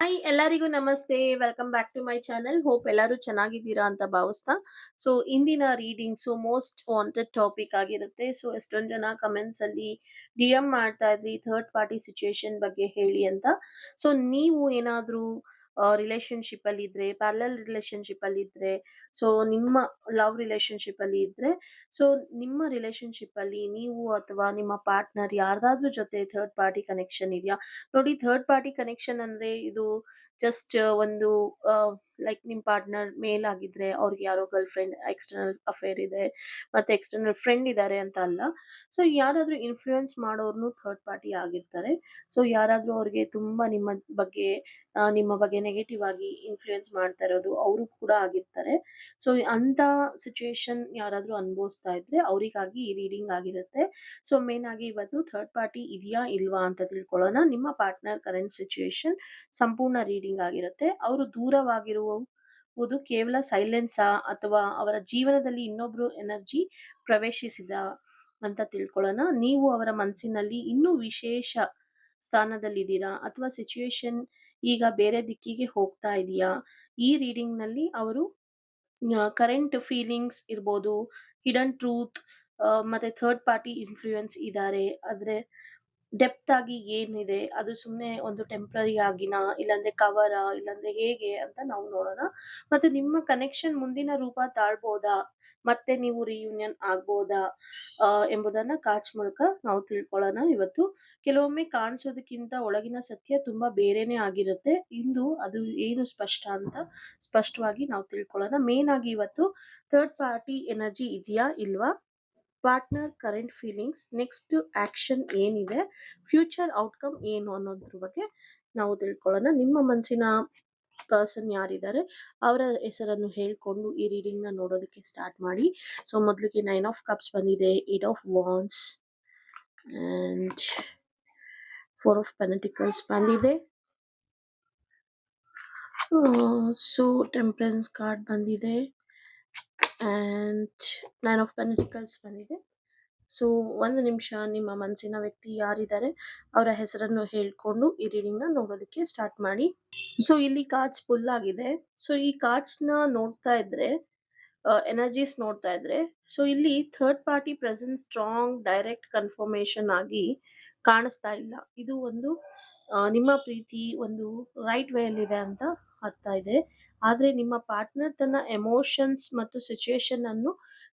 Hi ಎಲ್ಲರಿಗೂ ನಮಸ್ತೆ. Welcome back to my channel. Hope ಎಲ್ಲರೂ ಚೆನ್ನಾಗಿದ್ದೀರಾ ಅಂತ ಭಾವಿಸ್ತಾ. ಸೊ ಇಂದಿನ ರೀಡಿಂಗ್ಸು ಮೋಸ್ಟ್ ವಾಂಟೆಡ್ ಟಾಪಿಕ್ ಆಗಿರುತ್ತೆ. ಸೊ ಎಷ್ಟೊಂದು ಜನ ಕಮೆಂಟ್ಸ್ ಅಲ್ಲಿ DM ಮಾಡ್ತಾ ಇದ್ರಿ ಥರ್ಡ್ ಪಾರ್ಟಿ ಸಿಚುಯೇಷನ್ ಬಗ್ಗೆ ಹೇಳಿ ಅಂತ. ಸೊ ನೀವು ಏನಾದ್ರೂ ರಿಲೇಶನ್‌ಶಿಪ್ ಅಲ್ಲಿ ಇದ್ರೆ, ಪ್ಯಾರಲಲ್ ರಿಲೇಶನ್‌ಶಿಪ್ ಅಲ್ಲಿ ಇದ್ರೆ, ಸೊ ನಿಮ್ಮ ಲವ್ ರಿಲೇಶನ್‌ಶಿಪ್ ಅಲ್ಲಿ ಇದ್ರೆ, ಸೊ ನಿಮ್ಮ ರಿಲೇಶನ್‌ಶಿಪ್ ಅಲ್ಲಿ ನೀವು ಅಥವಾ ನಿಮ್ಮ ಪಾರ್ಟ್ನರ್ ಯಾರ್ದಾದ್ರೂ ಜೊತೆ ಥರ್ಡ್ ಪಾರ್ಟಿ ಕನೆಕ್ಷನ್ ಇದೆಯಾ? ನೋಡಿ, ಥರ್ಡ್ ಪಾರ್ಟಿ ಕನೆಕ್ಷನ್ ಅಂದ್ರೆ ಇದು ಜಸ್ಟ್ ಒಂದು ಲೈಕ್ ನಿಮ್ ಪಾರ್ಟ್ನರ್ ಮೇಲ್ ಆಗಿದ್ರೆ ಅವ್ರಿಗೆ ಯಾರೋ ಗರ್ಲ್ ಫ್ರೆಂಡ್ ಎಕ್ಸ್ಟರ್ನಲ್ ಅಫೇರ್ ಇದೆ, ಮತ್ತೆ ಎಕ್ಸ್ಟರ್ನಲ್ ಫ್ರೆಂಡ್ ಇದ್ದಾರೆ ಅಂತ ಅಲ್ಲ. ಸೊ ಯಾರಾದ್ರೂ ಇನ್ಫ್ಲೂಯೆನ್ಸ್ ಮಾಡೋರ್ನು ಥರ್ಡ್ ಪಾರ್ಟಿ ಆಗಿರ್ತಾರೆ. ಸೊ ಯಾರಾದ್ರೂ ಅವ್ರಿಗೆ ತುಂಬಾ ನಿಮ್ಮ ಬಗ್ಗೆ ನೆಗೆಟಿವ್ ಆಗಿ ಇನ್ಫ್ಲೂಯೆನ್ಸ್ ಮಾಡ್ತಾ ಇರೋದು ಅವರು ಕೂಡ ಆಗಿರ್ತಾರೆ. ಸೊ ಅಂತ ಸಿಚುಯೇಷನ್ ಯಾರಾದ್ರೂ ಅನುಭವಿಸ್ತಾ ಇದ್ರೆ ಅವರಿಗಾಗಿ ಈ ರೀಡಿಂಗ್ ಆಗಿರುತ್ತೆ. ಸೊ ಮೇನ್ ಆಗಿ ಇವತ್ತು ಥರ್ಡ್ ಪಾರ್ಟಿ ಇದೆಯಾ ಇಲ್ವಾ ಅಂತ ತಿಳ್ಕೊಳ್ಳೋಣ. ನಿಮ್ಮ ಪಾರ್ಟ್ನರ್ ಕರೆಂಟ್ ಸಿಚುಯೇಷನ್ ಸಂಪೂರ್ಣ ರೀಡಿಂಗ್ ಆಗಿರುತ್ತೆ. ಅವರು ದೂರವಾಗಿರುವುದು ಕೇವಲ ಸೈಲೆನ್ಸಾ ಅಥವಾ ಅವರ ಜೀವನದಲ್ಲಿ ಇನ್ನೊಬ್ರು ಎನರ್ಜಿ ಪ್ರವೇಶಿಸಿದ ಅಂತ ತಿಳ್ಕೊಳ್ಳೋಣ. ನೀವು ಅವರ ಮನಸ್ಸಿನಲ್ಲಿ ಇನ್ನೂ ವಿಶೇಷ ಸ್ಥಾನದಲ್ಲಿದ್ದೀರಾ ಅಥವಾ ಸಿಚುಯೇಷನ್ ಈಗ ಬೇರೆ ದಿಕ್ಕಿಗೆ ಹೋಗ್ತಾ ಇದೆಯಾ? ಈ ರೀಡಿಂಗ್ ನಲ್ಲಿ ಅವರು ಕರೆಂಟ್ ಫೀಲಿಂಗ್ಸ್ ಇರ್ಬೋದು, ಹಿಡನ್ ಟ್ರೂತ್, ಮತ್ತೆ ಥರ್ಡ್ ಪಾರ್ಟಿ ಇನ್ಫ್ಲೂಯೆನ್ಸ್ ಇದ್ದಾರೆ. ಆದ್ರೆ ಡೆಪ್ತ್ ಆಗಿ ಏನಿದೆ, ಅದು ಸುಮ್ನೆ ಒಂದು ಟೆಂಪ್ರರಿ ಆಗಿನಾ, ಇಲ್ಲಾಂದ್ರೆ ಕವರಾ, ಇಲ್ಲಾಂದ್ರೆ ಹೇಗೆ ಅಂತ ನಾವು ನೋಡೋಣ. ಮತ್ತೆ ನಿಮ್ಮ ಕನೆಕ್ಷನ್ ಮುಂದಿನ ರೂಪ ತಾಳ್ಬೋದಾ? ಮತ್ತೆ ನೀವು ರಿಯೂನಿಯನ್ ಆಗ್ಬೋದಾ? ಎಂಬುದನ್ನ ಕಾರ್ಡ್ಸ್ ಮೂಲಕ ನಾವು ತಿಳ್ಕೊಳ್ಳೋಣ ಇವತ್ತು. ಕೆಲವೊಮ್ಮೆ ಕಾಣಿಸೋದಕ್ಕಿಂತ ಒಳಗಿನ ಸತ್ಯ ತುಂಬಾ ಬೇರೆನೇ ಆಗಿರುತ್ತೆ. ಇಂದು ಅದು ಏನು ಸ್ಪಷ್ಟ ಅಂತ ಸ್ಪಷ್ಟವಾಗಿ ನಾವು ತಿಳ್ಕೊಳ್ಳೋಣ. ಮೇನ್ ಆಗಿ ಇವತ್ತು ಥರ್ಡ್ ಪಾರ್ಟಿ ಎನರ್ಜಿ ಇದೆಯಾ ಇಲ್ವಾ, partner current feelings, next action ಏನಿದೆ, ಫ್ಯೂಚರ್ ಔಟ್ಕಮ್ ಏನು ಅನ್ನೋದ್ರ ಬಗ್ಗೆ ನಾವು ತಿಳ್ಕೊಳ್ಳೋಣ. ನಿಮ್ಮ ಮನಸ್ಸಿನ ಪರ್ಸನ್ ಯಾರಿದ್ದಾರೆ ಅವರ ಹೆಸರನ್ನು ಹೇಳ್ಕೊಂಡು ಈ ರೀಡಿಂಗ್ ನ ನೋಡೋದಕ್ಕೆ ಸ್ಟಾರ್ಟ್ ಮಾಡಿ. ಸೊ ಮೊದಲಿಗೆ 9 ಆಫ್ ಕಪ್ಸ್ ಬಂದಿದೆ, 8 of wands and 4 of pentacles ಬಂದಿದೆ. ಸೊ ಟೆಂಪರೆನ್ಸ್ ಕಾರ್ಡ್ ಬಂದಿದೆ ಅಂಡ್ 9 ಆಫ್ ಪೆಂಟಿಕಲ್ಸ್ ಬಂದಿದೆ. ಸೊ ಒಂದು ನಿಮಿಷ, ನಿಮ್ಮ ಮನಸ್ಸಿನ ವ್ಯಕ್ತಿ ಯಾರಿದ್ದಾರೆ ಅವರ ಹೆಸರನ್ನು ಹೇಳ್ಕೊಂಡು ಈ ರೀಡಿಂಗ್ ನ ನೋಡೋದಕ್ಕೆ ಸ್ಟಾರ್ಟ್ ಮಾಡಿ. ಸೊ ಇಲ್ಲಿ ಕಾರ್ಡ್ಸ್ ಫುಲ್ ಆಗಿದೆ. ಸೊ ಈ ಕಾರ್ಡ್ಸ್ ನ ನೋಡ್ತಾ ಇದ್ರೆ, ಎನರ್ಜೀಸ್ ನೋಡ್ತಾ ಇದ್ರೆ, ಸೊ ಇಲ್ಲಿ third party presence strong direct confirmation ಆಗಿ ಕಾಣಿಸ್ತಾ ಇಲ್ಲ. ಇದು ಒಂದು ನಿಮ್ಮ ಪ್ರೀತಿ ಒಂದು ರೈಟ್ ವೇ ಅಲ್ಲಿದೆ ಅಂತ ಅರ್ಥ ಇದೆ. ಆದ್ರೆ ನಿಮ್ಮ ಪಾರ್ಟ್ನರ್ ತನ್ನ ಎಮೋಷನ್ಸ್ ಮತ್ತು ಸಿಚುಯೇಷನ್ ಅನ್ನು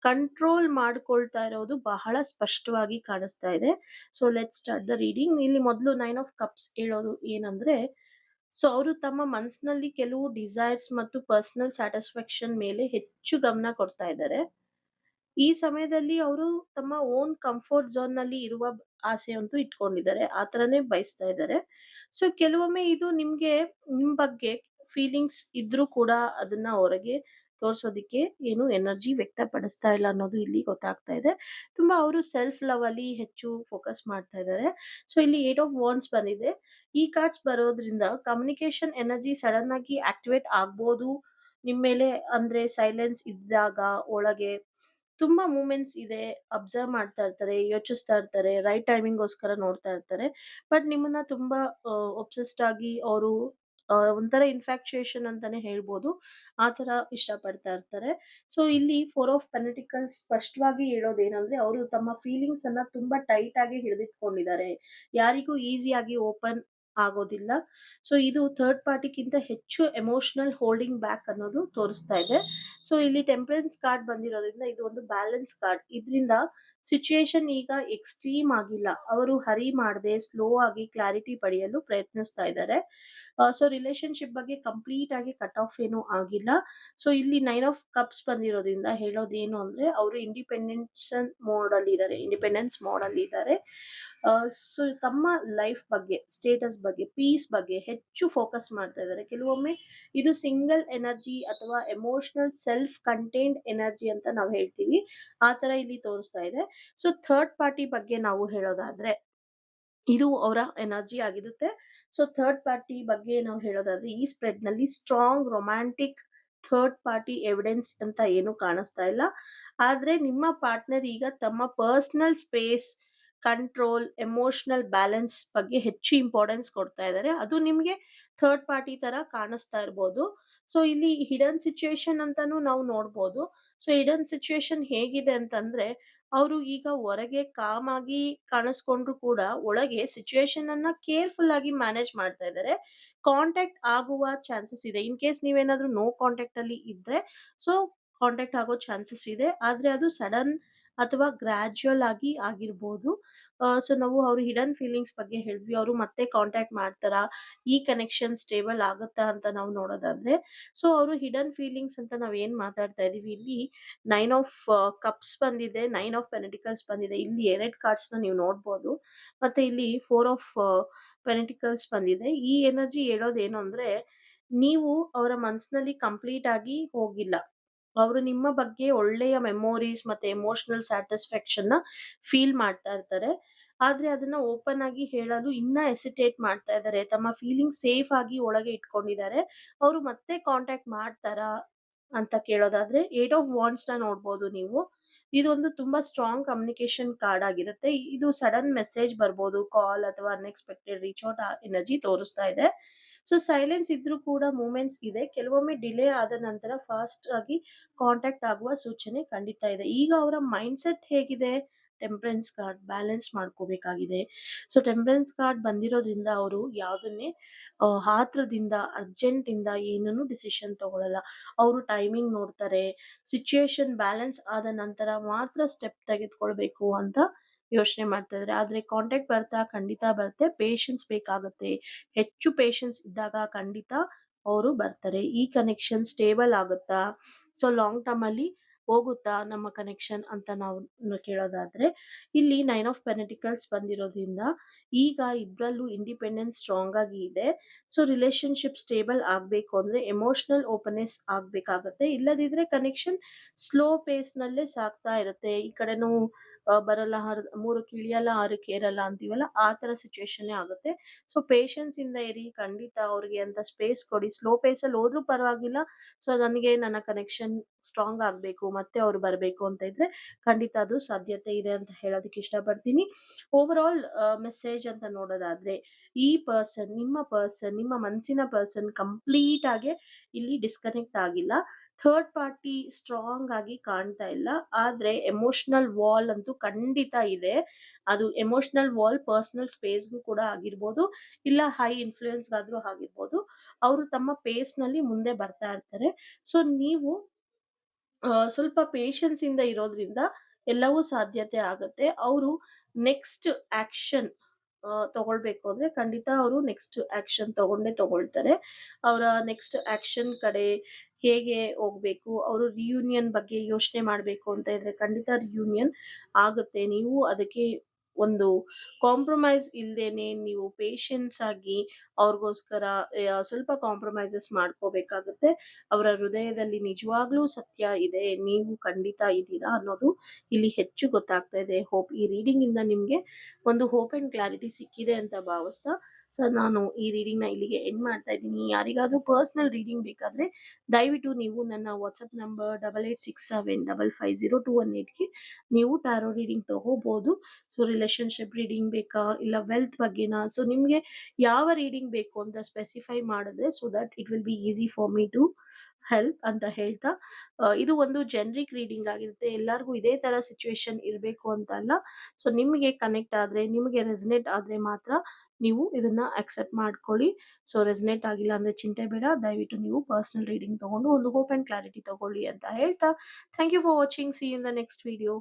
ಕಂಟ್ರೋಲ್ ಮಾಡ್ಕೊಳ್ತಾ ಇರೋದು ಬಹಳ ಸ್ಪಷ್ಟವಾಗಿ ಕಾಣಿಸ್ತಾ ಇದೆ. So let start the reading. ಇಲ್ಲಿ ಮೊದಲು 9 ಆಫ್ ಕಪ್ಸ್ ಹೇಳೋದು ಏನಂದ್ರೆ, ಸೊ ಅವರು ತಮ್ಮ ಮನಸ್ಸಿನಲ್ಲಿ ಕೆಲವು ಡಿಸೈರ್ಸ್ ಮತ್ತು ಪರ್ಸನಲ್ ಸ್ಯಾಟಿಸ್ಫ್ಯಾಕ್ಷನ್ ಮೇಲೆ ಹೆಚ್ಚು ಗಮನ ಕೊಡ್ತಾ ಇದ್ದಾರೆ. ಈ ಸಮಯದಲ್ಲಿ ಅವರು ತಮ್ಮ ಓನ್ ಕಂಫರ್ಟ್ ಝೋನ್ ನಲ್ಲಿ ಇರುವ ಆಸೆ ಅಂತೂ ಇಟ್ಕೊಂಡಿದ್ದಾರೆ, ಆ ತರನೇ ಬಯಸ್ತಾ ಇದ್ದಾರೆ. ಸೊ ಕೆಲವೊಮ್ಮೆ ಇದು ನಿಮ್ ಬಗ್ಗೆ ಫೀಲಿಂಗ್ಸ್ ಇದ್ರೂ ಕೂಡ ಅದನ್ನ ಹೊರಗೆ ತೋರ್ಸೋದಿಕ್ಕೆ ಏನು ಎನರ್ಜಿ ವ್ಯಕ್ತಪಡಿಸ್ತಾ ಇಲ್ಲ ಅನ್ನೋದು ಇಲ್ಲಿ ಗೊತ್ತಾಗ್ತಾ ಇದೆ. ತುಂಬಾ ಅವರು ಸೆಲ್ಫ್ ಲವ್ ಅಲ್ಲಿ ಹೆಚ್ಚು ಫೋಕಸ್ ಮಾಡ್ತಾ ಇದ್ದಾರೆ. ಸೊ ಇಲ್ಲಿ 8 ಆಫ್ ವಾಂಡ್ಸ್ ಬಂದಿದೆ. ಈ ಕಾರ್ಡ್ಸ್ ಬರೋದ್ರಿಂದ ಕಮ್ಯುನಿಕೇಶನ್ ಎನರ್ಜಿ ಸಡನ್ ಆಗಿ ಆಕ್ಟಿವೇಟ್ ಆಗ್ಬೋದು ನಿಮ್ ಮೇಲೆ. ಅಂದ್ರೆ ಸೈಲೆನ್ಸ್ ಇದ್ದಾಗ ಒಳಗೆ ತುಂಬಾ ಮೂಮೆಂಟ್ಸ್ ಇದೆ, ಅಬ್ಸರ್ವ್ ಮಾಡ್ತಾ ಇರ್ತಾರೆ, ಯೋಚಿಸ್ತಾ ಇರ್ತಾರೆ, ರೈಟ್ ಟೈಮಿಂಗ್ಗೋಸ್ಕರ ನೋಡ್ತಾ ಇರ್ತಾರೆ. ಬಟ್ ನಿಮ್ಮನ್ನ ತುಂಬಾ ಒಬ್ಸೆಸ್ಡ್ ಆಗಿ ಅವರು ಒಂಥರ ಇನ್ಫ್ಯಾಕ್ಚುಯೇಷನ್ ಅಂತಾನೆ ಹೇಳ್ಬೋದು, ಆ ತರ ಇಷ್ಟಪಡ್ತಾ ಇರ್ತಾರೆ. ಸೊ ಇಲ್ಲಿ 4 ಆಫ್ ಪೆಂಟಿಕಲ್ಸ್ ಸ್ಪಷ್ಟವಾಗಿ ಹೇಳೋದೇನಂದ್ರೆ, ಅವರು ತಮ್ಮ ಫೀಲಿಂಗ್ಸ್ ಅನ್ನ ತುಂಬಾ ಟೈಟ್ ಆಗಿ ಹಿಡಿದಿಟ್ಕೊಂಡಿದ್ದಾರೆ, ಯಾರಿಗೂ ಈಸಿಯಾಗಿ ಓಪನ್ ಆಗೋದಿಲ್ಲ. ಸೊ ಇದು ಥರ್ಡ್ ಪಾರ್ಟಿಗಿಂತ ಹೆಚ್ಚು ಎಮೋಷನಲ್ ಹೋಲ್ಡಿಂಗ್ ಬ್ಯಾಕ್ ಅನ್ನೋದು ತೋರಿಸ್ತಾ ಇದೆ. ಸೊ ಇಲ್ಲಿ ಟೆಂಪರೆನ್ಸ್ ಕಾರ್ಡ್ ಬಂದಿರೋದ್ರಿಂದ ಇದು ಒಂದು ಬ್ಯಾಲೆನ್ಸ್ ಕಾರ್ಡ್. ಇದರಿಂದ ಸಿಚುಯೇಷನ್ ಈಗ ಎಕ್ಸ್ಟ್ರೀಮ್ ಆಗಿಲ್ಲ, ಅವರು ಹರಿ ಮಾಡದೆ ಸ್ಲೋ ಆಗಿ ಕ್ಲಾರಿಟಿ ಪಡೆಯಲು ಪ್ರಯತ್ನಿಸ್ತಾ ಇದ್ದಾರೆ. ಸೊ ರಿಲೇಶನ್ಶಿಪ್ ಬಗ್ಗೆ ಕಂಪ್ಲೀಟ್ ಆಗಿ ಕಟ್ ಆಫ್ ಏನು ಆಗಿಲ್ಲ. ಸೊ ಇಲ್ಲಿ 9 ಆಫ್ ಕಪ್ಸ್ ಬಂದಿರೋದ್ರಿಂದ ಹೇಳೋದೇನು ಅಂದ್ರೆ, ಅವರು ಇಂಡಿಪೆಂಡೆನ್ಸ್ ಮೋಡ್ ಅಲ್ಲಿ ಇದ್ದಾರೆ. ಸೊ ತಮ್ಮ ಲೈಫ್ ಬಗ್ಗೆ, ಸ್ಟೇಟಸ್ ಬಗ್ಗೆ, ಪೀಸ್ ಬಗ್ಗೆ ಹೆಚ್ಚು ಫೋಕಸ್ ಮಾಡ್ತಾ ಇದ್ದಾರೆ. ಕೆಲವೊಮ್ಮೆ ಇದು ಸಿಂಗಲ್ ಎನರ್ಜಿ ಅಥವಾ ಎಮೋಷನಲ್ ಸೆಲ್ಫ್ ಕಂಟೈನ್ಡ್ ಎನರ್ಜಿ ಅಂತ ನಾವು ಹೇಳ್ತೀವಿ, ಆ ತರ ಇಲ್ಲಿ ತೋರಿಸ್ತಾ ಇದೆ. ಸೊ ಥರ್ಡ್ ಪಾರ್ಟಿ ಬಗ್ಗೆ ನಾವು ಹೇಳೋದಾದ್ರೆ, ಇದು ಅವರ ಎನರ್ಜಿ ಆಗಿರುತ್ತೆ. ಸೊ ಥರ್ಡ್ ಪಾರ್ಟಿ ಬಗ್ಗೆ ನಾವು ಹೇಳೋದಾದ್ರೆ, ಈ ಸ್ಪ್ರೆಡ್ ನಲ್ಲಿ strong romantic third party evidence ಅಂತ ಏನು ಕಾಣಿಸ್ತಾ ಇಲ್ಲ. ಆದ್ರೆ ನಿಮ್ಮ ಪಾರ್ಟ್ನರ್ ಈಗ ತಮ್ಮ personal space, control, emotional balance ಬಗ್ಗೆ ಹೆಚ್ಚು ಇಂಪಾರ್ಟೆನ್ಸ್ ಕೊಡ್ತಾ ಇದ್ದಾರೆ. ಅದು ನಿಮ್ಗೆ ಥರ್ಡ್ ಪಾರ್ಟಿ ತರ ಕಾಣಿಸ್ತಾ ಇರ್ಬೋದು. ಸೊ ಇಲ್ಲಿ ಹಿಡನ್ ಸಿಚುಯೇಷನ್ ಅಂತಾನೂ ನಾವು ನೋಡ್ಬೋದು. ಸೊ ಹಿಡನ್ ಸಿಚುಯೇಷನ್ ಹೇಗಿದೆ ಅಂತಂದ್ರೆ, ಅವರು ಈಗ ಹೊರಗೆ ಕಾಮ್ ಆಗಿ ಕಾಣಿಸ್ಕೊಂಡ್ರು ಕೂಡ ಒಳಗೆ ಸಿಚುಯೇಷನ್ ಅನ್ನ ಕೇರ್‌ಫುಲ್ ಆಗಿ ಮ್ಯಾನೇಜ್ ಮಾಡ್ತಾ ಇದ್ದಾರೆ. ಕಾಂಟ್ಯಾಕ್ಟ್ ಆಗುವ ಚಾನ್ಸಸ್ ಇದೆ. ಇನ್ ಕೇಸ್ ನೀವೇನಾದ್ರೂ ನೋ ಕಾಂಟ್ಯಾಕ್ಟ್ ಅಲ್ಲಿ ಇದ್ರೆ, ಸೊ ಕಾಂಟ್ಯಾಕ್ಟ್ ಆಗೋ ಚಾನ್ಸಸ್ ಇದೆ. ಆದ್ರೆ ಅದು ಸಡನ್ ಅಥವಾ ಗ್ರಾಡ್ಯುಯಲ್ ಆಗಿ ಆಗಿರ್ಬೋದು. ಸೊ ನಾವು ಅವ್ರ ಹಿಡನ್ ಫೀಲಿಂಗ್ಸ್ ಬಗ್ಗೆ ಹೇಳಿದ್ವಿ. ಅವರು ಮತ್ತೆ ಕಾಂಟ್ಯಾಕ್ಟ್ ಮಾಡ್ತಾರಾ? ಈ ಕನೆಕ್ಷನ್ ಸ್ಟೇಬಲ್ ಆಗುತ್ತಾ ಅಂತ ನಾವು ನೋಡೋದಾದ್ರೆ, ಸೊ ಅವರು ಹಿಡನ್ ಫೀಲಿಂಗ್ಸ್ ಅಂತ ನಾವ್ ಏನ್ ಮಾತಾಡ್ತಾ ಇದೀವಿ ಇಲ್ಲಿ, 9 ಆಫ್ ಕಪ್ಸ್ ಬಂದಿದೆ, 9 ಆಫ್ ಪೆಂಟಿಕಲ್ಸ್ ಬಂದಿದೆ. ಇಲ್ಲಿ 2 ಕಾರ್ಡ್ಸ್‌ನ ನೀವು ನೋಡ್ಬೋದು. ಮತ್ತೆ ಇಲ್ಲಿ 4 ಆಫ್ ಪೆಂಟಿಕಲ್ಸ್ ಬಂದಿದೆ. ಈ ಎನರ್ಜಿ ಹೇಳೋದೇನು ಅಂದ್ರೆ, ನೀವು ಅವರ ಮನಸ್ಸಿನಲ್ಲಿ ಕಂಪ್ಲೀಟ್ ಆಗಿ ಹೋಗಿಲ್ಲ. ಅವರು ನಿಮ್ಮ ಬಗ್ಗೆ ಒಳ್ಳೆಯ ಮೆಮೋರೀಸ್ ಮತ್ತೆ ಎಮೋಷನಲ್ ಸ್ಯಾಟಿಸ್ಫ್ಯಾಕ್ಷನ್‌ನ ಫೀಲ್ ಮಾಡ್ತಾ ಇರ್ತಾರೆ. ಆದ್ರೆ ಅದನ್ನ ಓಪನ್ ಆಗಿ ಹೇಳಲು ಇನ್ನ ಹೆಸಿಟೇಟ್ ಮಾಡ್ತಾ ಇದ್ದಾರೆ. ತಮ್ಮ ಫೀಲಿಂಗ್ಸ್ ಸೇಫ್ ಆಗಿ ಒಳಗೆ ಇಟ್ಕೊಂಡಿದ್ದಾರೆ. ಅವರು ಮತ್ತೆ ಕಾಂಟ್ಯಾಕ್ಟ್ ಮಾಡ್ತಾರಾ ಅಂತ ಕೇಳೋದಾದ್ರೆ, 8 ಆಫ್ ವಾಂಡ್ಸ್‌ನ ನೋಡ್ಬೋದು ನೀವು. ಇದೊಂದು ತುಂಬಾ ಸ್ಟ್ರಾಂಗ್ ಕಮ್ಯುನಿಕೇಷನ್ ಕಾರ್ಡ್ ಆಗಿರುತ್ತೆ. ಇದು ಸಡನ್ ಮೆಸೇಜ್ ಬರ್ಬೋದು, ಕಾಲ್ ಅಥವಾ ಅನ್‌ಎಕ್ಸ್‌ಪೆಕ್ಟೆಡ್ ರೀಚ್ ಔಟ್ ಎನರ್ಜಿ ತೋರಿಸ್ತಾ ಇದೆ. ಸೊ ಸೈಲೆನ್ಸ್ ಇದ್ರೂ ಕೂಡ ಮೂವ್‌ಮೆಂಟ್ಸ್ ಇದೆ. ಕೆಲವೊಮ್ಮೆ ಡಿಲೇ ಆದ ನಂತರ ಫಾಸ್ಟ್ ಆಗಿ ಕಾಂಟ್ಯಾಕ್ಟ್ ಆಗುವ ಸೂಚನೆ ಖಂಡಿತ ಇದೆ. ಈಗ ಅವರ ಮೈಂಡ್‌ಸೆಟ್ ಹೇಗಿದೆ? ಟೆಂಪರೆನ್ಸ್ ಕಾರ್ಡ್ ಬ್ಯಾಲೆನ್ಸ್ ಮಾಡ್ಕೋಬೇಕಾಗಿದೆ. ಸೊ ಟೆಂಪರೆನ್ಸ್ ಕಾರ್ಡ್ ಬಂದಿರೋದ್ರಿಂದ ಅವರು ಯಾವುದನ್ನೇ ಆತ್ರದಿಂದ, ಅರ್ಜೆಂಟಿಂದ ಏನನ್ನೂ ಡಿಸಿಷನ್ ತಗೊಳಲ್ಲ. ಅವರು ಟೈಮಿಂಗ್ ನೋಡ್ತಾರೆ. ಸಿಚುಯೇಷನ್ ಬ್ಯಾಲೆನ್ಸ್ ಆದ ನಂತರ ಮಾತ್ರ ಸ್ಟೆಪ್ ತೆಗೆದುಕೊಳ್ಬೇಕು ಅಂತ ಯೋಚನೆ ಮಾಡ್ತಾ ಇದ್ದಾರೆ. ಆದ್ರೆ ಕಾಂಟ್ಯಾಕ್ಟ್ ಬರ್ತಾ ಖಂಡಿತ ಬರುತ್ತೆ. ಪೇಷನ್ಸ್ ಬೇಕಾಗುತ್ತೆ. ಹೆಚ್ಚು ಪೇಷನ್ಸ್ ಇದ್ದಾಗ ಖಂಡಿತ ಅವರು ಬರ್ತಾರೆ. ಈ ಕನೆಕ್ಷನ್ ಸ್ಟೇಬಲ್ ಆಗುತ್ತಾ? ಸೊ ಲಾಂಗ್ ಟರ್ಮ್ ಅಲ್ಲಿ ಹೋಗುತ್ತಾ ನಮ್ಮ ಕನೆಕ್ಷನ್ ಅಂತ ನಾವು ಕೇಳೋದಾದ್ರೆ, ಇಲ್ಲಿ 9 ಆಫ್ ಪೆಂಟಿಕಲ್ಸ್ ಬಂದಿರೋದ್ರಿಂದ ಈಗ ಇಬ್ರಲ್ಲೂ ಇಂಡಿಪೆಂಡೆನ್ಸ್ ಸ್ಟ್ರಾಂಗ್ ಆಗಿ ಇದೆ. ಸೊ ರಿಲೇಶನ್‌ಶಿಪ್ ಸ್ಟೇಬಲ್ ಆಗ್ಬೇಕು ಅಂದ್ರೆ ಎಮೋಷನಲ್ ಓಪನ್ನೆಸ್ ಆಗ್ಬೇಕಾಗತ್ತೆ. ಇಲ್ಲದಿದ್ರೆ ಕನೆಕ್ಷನ್ ಸ್ಲೋ ಪೇಸ್‌ನಲ್ಲೇ ಸಾಗ್ತಾ ಇರುತ್ತೆ. ಈ ಕಡೆನೂ ಬರಲ್ಲ 3ಕ್ಕೆ ಇಳಿಯಲ್ಲ 6ಕ್ಕೆ ಏರಲ್ಲ ಅಂತೀವಲ್ಲ, ಆ ತರ ಸಿಚುಯೇಷನ್ನೇ ಆಗುತ್ತೆ. ಸೊ ಪೇಷನ್ಸ್ ಇಂದ ಇರಿ. ಖಂಡಿತ ಅವ್ರಿಗೆ ಅಂತ ಸ್ಪೇಸ್ ಕೊಡಿ. ಸ್ಲೋ ಪೇಸಲ್ಲಿ ಹೋದ್ರೂ ಪರವಾಗಿಲ್ಲ. ಸೊ ನನಗೆ ನನ್ನ ಕನೆಕ್ಷನ್ ಸ್ಟ್ರಾಂಗ್ ಆಗ್ಬೇಕು, ಮತ್ತೆ ಅವ್ರು ಬರ್ಬೇಕು ಅಂತ ಇದ್ರೆ ಖಂಡಿತ ಅದು ಸಾಧ್ಯತೆ ಇದೆ ಅಂತ ಹೇಳೋದಕ್ಕೆ ಇಷ್ಟಪಡ್ತೀನಿ. ಓವರ್ ಆಲ್ ಮೆಸೇಜ್ ಅಂತ ನೋಡೋದಾದ್ರೆ, ಈ ಪರ್ಸನ್, ನಿಮ್ಮ ಮನಸ್ಸಿನ ಪರ್ಸನ್ ಕಂಪ್ಲೀಟ್ ಆಗಿ ಇಲ್ಲಿ ಡಿಸ್ಕನೆಕ್ಟ್ ಆಗಿಲ್ಲ. ಥರ್ಡ್ ಪಾರ್ಟಿ ಸ್ಟ್ರಾಂಗ್ ಆಗಿ ಕಾಣ್ತಾ ಇಲ್ಲ. ಆದ್ರೆ ಎಮೋಷನಲ್ ವಾಲ್ ಅಂತೂ ಖಂಡಿತ ಇದೆ. ಅದು ಎಮೋಷನಲ್ ವಾಲ್ ಪರ್ಸನಲ್ ಸ್ಪೇಸ್‌ಗೂ ಕೂಡ ಆಗಿರ್ಬೋದು, ಇಲ್ಲ ಹೈ ಇನ್‌ಫ್ಲೂಯೆನ್ಸ್‌ಗಾದ್ರೂ ಆಗಿರ್ಬೋದು. ಅವರು ತಮ್ಮ ಪೇಸ್‌ನಲ್ಲಿ ಮುಂದೆ ಬರ್ತಾ ಇರ್ತಾರೆ. ಸೊ ನೀವು ಸ್ವಲ್ಪ ಪೇಷನ್ಸ್ ಇಂದ ಇರೋದ್ರಿಂದ ಎಲ್ಲವೂ ಸಾಧ್ಯತೆ ಆಗತ್ತೆ. ಅವರು ನೆಕ್ಸ್ಟ್ ಆಕ್ಷನ್ ತಗೊಳ್ಬೇಕು ಅಂದ್ರೆ ಖಂಡಿತ ಅವರು ನೆಕ್ಸ್ಟ್ ಆಕ್ಷನ್ ತಗೊಂಡೇ ತಗೊಳ್ತಾರೆ. ಅವರ ನೆಕ್ಸ್ಟ್ ಆಕ್ಷನ್ ಕಡೆ ಹೇಗೆ ಹೋಗ್ಬೇಕು, ಅವರು ರಿಯೂನಿಯನ್ ಬಗ್ಗೆ ಯೋಚನೆ ಮಾಡ್ಬೇಕು ಅಂತ ಇದ್ರೆ ಖಂಡಿತ ರಿಯೂನಿಯನ್ ಆಗುತ್ತೆ. ನೀವು ಅದಕ್ಕೆ ಒಂದು ಕಾಂಪ್ರಮೈಸ್ ಇಲ್ದೇನೆ ನೀವು ಪೇಷನ್ಸ್ ಆಗಿ ಅವ್ರಿಗೋಸ್ಕರ ಸ್ವಲ್ಪ ಕಾಂಪ್ರಮೈಸಸ್ ಮಾಡ್ಕೋಬೇಕಾಗುತ್ತೆ. ಅವರ ಹೃದಯದಲ್ಲಿ ನಿಜವಾಗ್ಲೂ ಸತ್ಯ ಇದೆ. ನೀವು ಖಂಡಿತ ಇದ್ದೀರಾ ಅನ್ನೋದು ಇಲ್ಲಿ ಹೆಚ್ಚು ಗೊತ್ತಾಗ್ತಾ ಇದೆ. ಹೋಪ್ ಈ ರೀಡಿಂಗ್ ಇಂದ ನಿಮ್ಗೆ ಒಂದು ಹೋಪ್ ಅಂಡ್ ಕ್ಲಾರಿಟಿ ಸಿಕ್ಕಿದೆ ಅಂತ ಭಾವಿಸ್ತಾ, ಸೊ ನಾನು ಈ ರೀಡಿಂಗ್‌ನ ಇಲ್ಲಿಗೆ ಎಂಡ್ ಮಾಡ್ತಾ ಇದ್ದೀನಿ. ಯಾರಿಗಾದ್ರೂ ಪರ್ಸನಲ್ ರೀಡಿಂಗ್ ಬೇಕಾದ್ರೆ ದಯವಿಟ್ಟು ನೀವು ನನ್ನ ವಾಟ್ಸ್ಆಪ್ ನಂಬರ್ 8867550218ಗೆ ನೀವು ಟ್ಯಾರೋ ರೀಡಿಂಗ್ ತಗೋಬಹುದು. ಸೊ ರಿಲೇಶನ್‌ಶಿಪ್ ರೀಡಿಂಗ್ ಬೇಕಾ? ಇಲ್ಲ ವೆಲ್ತ್ ಬಗ್ಗೆನಾ? ಸೊ ನಿಮ್ಗೆ ಯಾವ ರೀಡಿಂಗ್ ಬೇಕು ಅಂತ ಸ್ಪೆಸಿಫೈ ಮಾಡಿದ್ರೆ so that it will be easy for me to help ಅಂತ ಹೇಳ್ತಾ, ಇದು ಒಂದು ಜೆನರಿಕ್ ರೀಡಿಂಗ್ ಆಗಿರುತ್ತೆ. ಎಲ್ಲರಿಗೂ ಇದೇ ತರ ಸಿಚುಯೇಷನ್ ಇರಬೇಕು ಅಂತ ಅಲ್ಲ. ಸೊ ನಿಮಗೆ ಕನೆಕ್ಟ್ ಆದ್ರೆ, ನಿಮಗೆ ರೆಸನೇಟ್ ಆದ್ರೆ ಮಾತ್ರ ನೀವು ಇದನ್ನ ಅಕ್ಸೆಪ್ಟ್ ಮಾಡ್ಕೊಳ್ಳಿ. ಸೊ ರೆಸನೇಟ್ ಆಗಿಲ್ಲ ಅಂದ್ರೆ ಚಿಂತೆ ಬೇಡ. ದಯವಿಟ್ಟು ನೀವು ಪರ್ಸನಲ್ ರೀಡಿಂಗ್ ತಗೊಂಡು ಒಂದು ಹೋಪ್ ಅಂಡ್ ಕ್ಲಾರಿಟಿ ತಗೊಳ್ಳಿ ಅಂತ ಹೇಳ್ತಾ, thank you for watching. See you in the next video.